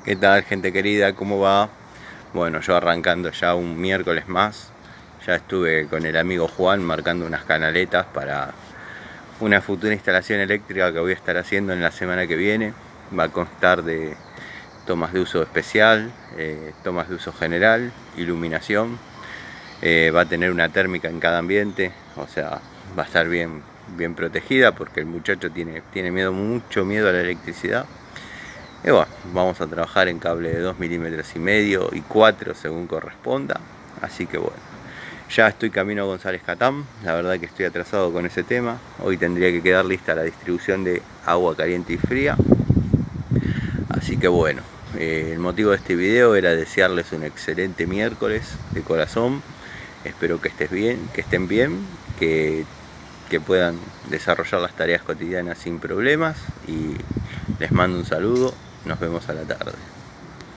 ¿Qué tal, gente querida? ¿Cómo va? Bueno, yo arrancando ya un miércoles más. Ya estuve con el amigo Juan marcando unas canaletas para una futura instalación eléctrica que voy a estar haciendo en la semana que viene. Va a constar de tomas de uso especial, tomas de uso general, iluminación. Va a tener una térmica en cada ambiente, o sea, va a estar bien protegida porque el muchacho tiene mucho miedo a la electricidad. Y bueno, vamos a trabajar en cable de 2,5 milímetros y 4 según corresponda. Así que bueno, ya estoy camino a González Catán. La verdad que estoy atrasado con ese tema. Hoy tendría que quedar lista la distribución de agua caliente y fría. Así que bueno, el motivo de este video era desearles un excelente miércoles de corazón. Espero que estén bien, que puedan desarrollar las tareas cotidianas sin problemas. Y les mando un saludo. Nos vemos a la tarde.